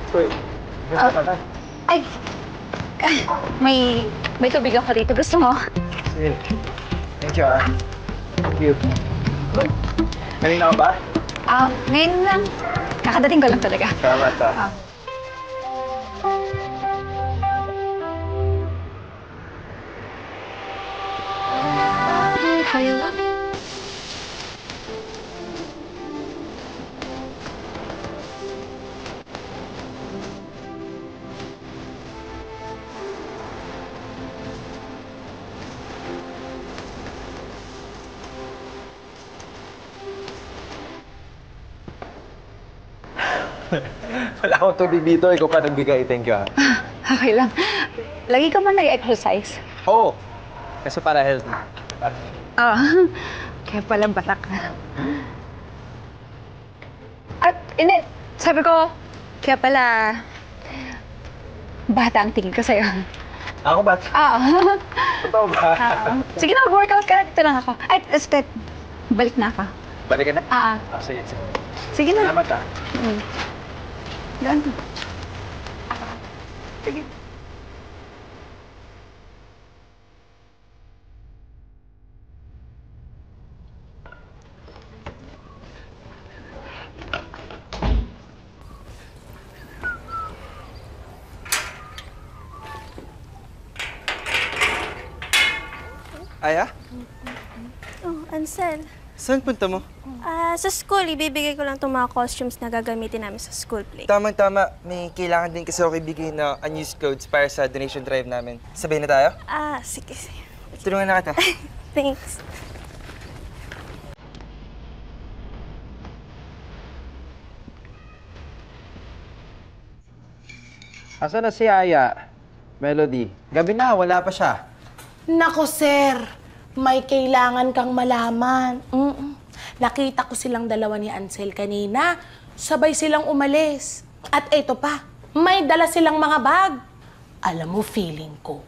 Uy, gusto ka na? Ay, may tubig ako dito. Gusto mo? Sige. Thank you, ah. Thank you. Kanina ka ba? Ngayon lang. Kakadating ko lang talaga. Salamat, ah. Kayo lang. Wala akong tubig dito. Ikaw pa nagbigay. Thank you, ah. Okay lang. Lagi ka man nag-exercise? Oo. Kasi para healthy. Kaya pala batak na. At, hindi. Sabi ko, kaya pala bata ang tingin ko sa'yo. Ako ba? Totoo ba? Sige na, mag-workout ka na. Dito lang ako. Ay, Steph, balik na ako. Balik ka na? Sige, sige. Sige na. Salamat, ah. Gaan. Sige. Aya? Oh, Ansel. Saan punta mo? Sa school, ibibigay ko lang itong mga costumes na gagamitin namin sa school play. Tama-tama. May kailangan din kasi ako ibigay na unused clothes para sa donation drive namin. Sabay na tayo? Sige, sige. Tulungan na kita. Thanks. Asan na si Aya? Melody. Gabi na, wala pa siya. Nako, sir. May kailangan kang malaman. Nakita ko silang dalawa ni Ansel kanina. Sabay silang umalis. At eto pa, may dala silang mga bag. Alam mo, feeling ko,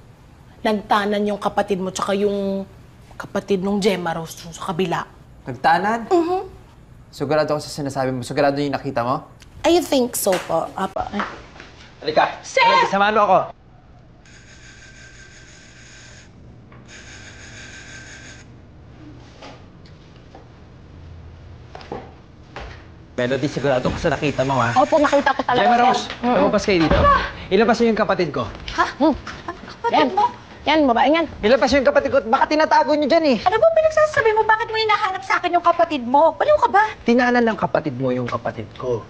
nagtanan yung kapatid mo tsaka yung kapatid nung Gemma Rose sa kabila. Nagtanan? Sigurado ako sa sinasabi mo. Sigurado yung nakita mo? I think so po. Halika. Sir! Melody, samahan mo ako. Melody, sigurado ko sa nakita mo, ha? Opo, nakita ko talaga. Gemma Rose, lumabas kayo dito. Ilabas niyo yung kapatid ko. Kapatid mo? Yan, babae yan. Ilabas niyo yung kapatid ko. Baka tinatago niyo dyan, eh. Ano ba pinagsasabi mo? Bakit mo hinahanap sa akin yung kapatid mo? Baliw ka ba? Tinanan ng kapatid mo yung kapatid ko.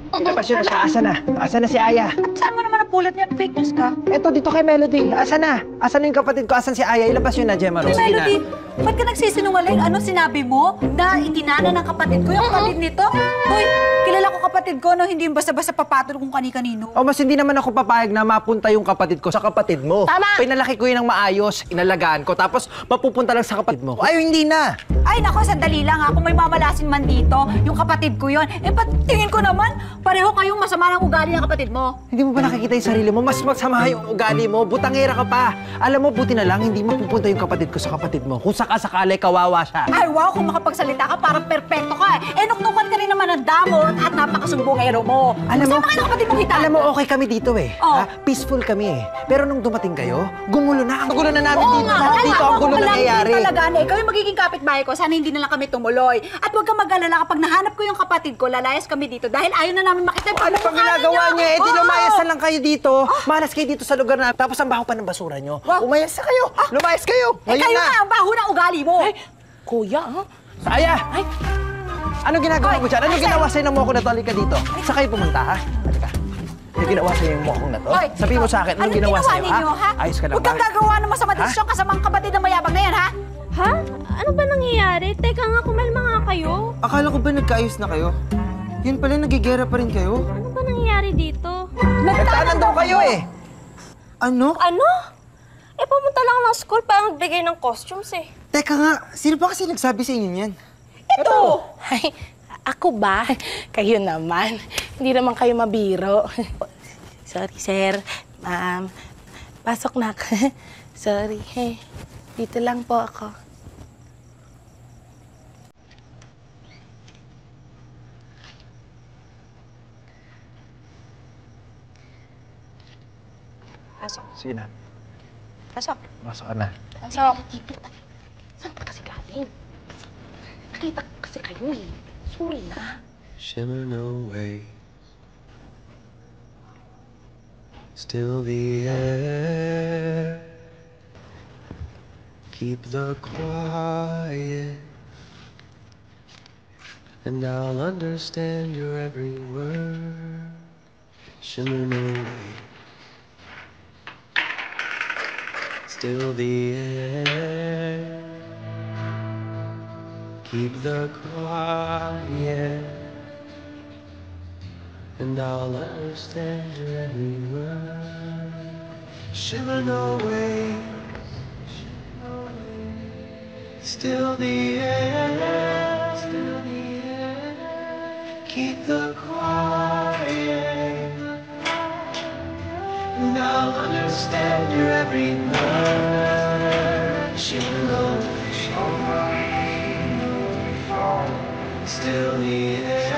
Ilabas niyo na siya. Asa na? Asa na si Aya? At saan mo naman napulot niya? Fake news ka? Eto, dito kay Melody. Asa na? Asa na yung kapatid ko? Asan si Aya? Ilabas niyo na, Gemma Rose. Sige na. Melody, ba't ka nagsisinungaling? Ano sinabi mo? Na itinana ng kapatid ko yung kapatid nito? Hoy, kilala ko kapatid ko, no? Hindi yung basta-basta papatol kung kani-kanino. O mas hindi naman ako papayag na mapunta yung kapatid ko sa kapatid mo. Tama! Pinalaki ko yun ng maayos, inalagaan ko, tapos mapupunta lang sa kapatid mo. Ay, hindi na! Ay, nako, sandali lang ha. Kung may mamalasin man dito, yung kapatid ko yon. Eh, ba't tingin ko naman, pareho kayong masama ng ugali ng kapatid mo. Hindi mo ba nakikita yung sarili mo? Mas masama yung ugali mo. Butangera ka pa. Alam mo, buti na lang, hindi mapupunta yung kapatid ko sa kapatid mo. Kung sakasakali, kawawa siya. Ay, wow, kung makapagsalita ka, parang perpekto ka eh. Nuknukan ka rin naman ng damot at napakasumbongero mo. Alam mo, Saan ba kayo ng kapatid mong hitaan? alam mo, okay kami dito eh. Oh. Ha? Peaceful kami eh. Pero nung dumating kayo, gumulo na. Ang gulo na namin dito. Lahat dito ang gulo na nangyayari. Talaga na ikaw yung magiging kapitbahay ko, sana hindi na lang kami tumuloy. At huwag kang mag-alala kapag nahanap ko yung kapatid ko, lalayas kami dito dahil ayaw na namin makita yung Ano pang ginagawa niyo? Eh, di lumayas na lang kayo dito. Malas kayo dito sa lugar na. Tapos ang baho pa ng basura niyo. Umayas na kayo. Lumayas kayo. Ngayon kayo na. nga ang baho ng ugali mo. Kuya, ha? Aya! Anong ginagawa mo dyan? Anong ginawa sa'yo ng mokong na to? Halika dito. Saan kayo pumunta, ha? Halika. Anong ginawa sa'yo yung mokong na to? Hoy, Sabihin mo sa akin, anong ginawa sa'yo, ninyo, ha? Ayos ka lang Huwag kang ba? gagawa ng masama desisyon kasamang kapatid na mayabang na yan, ha? Ha? Ano ba nangyayari? Teka nga, kumalma nga kayo. Akala ko ba nagkaayos na kayo? Yun pala, nagigera pa rin kayo? Ano ba nangyayari dito? Nagtanan daw kayo eh. Ano? Ano? Pumunta lang ng school para magbigay ng costumes eh. Teka nga, sino ba kasi nagsabi sa inyo niyan? Ito! Ay, ako ba? Kayo naman. Hindi naman kayo mabiro. Sorry, sir. Ma'am. Pasok na. Sorry. Dito lang po ako. Pasok. Sige na. Pasok. Masok ka na. Pasok. Saan ka kasi galing? Nakita ko kasi kayo eh. Sorry na. Shimmering away. Still the air. Keep the quiet. And I'll understand your every word. Shimmering away. Still the air. Keep the quiet. And I'll understand your every word. Shimmering away. Still the air. Still the air. Keep the quiet. And I'll understand your every word. Shimmering away. Still the air.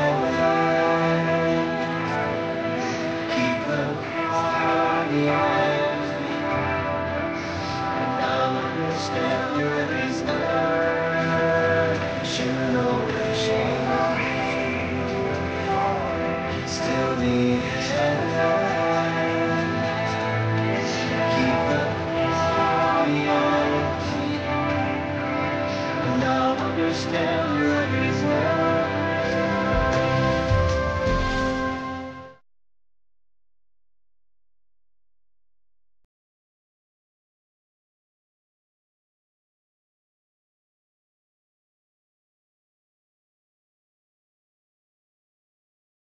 Keep the quiet. And I'll understand your every word. Shimmering away. Still the air. Keep the quiet. And I'll understand your every word.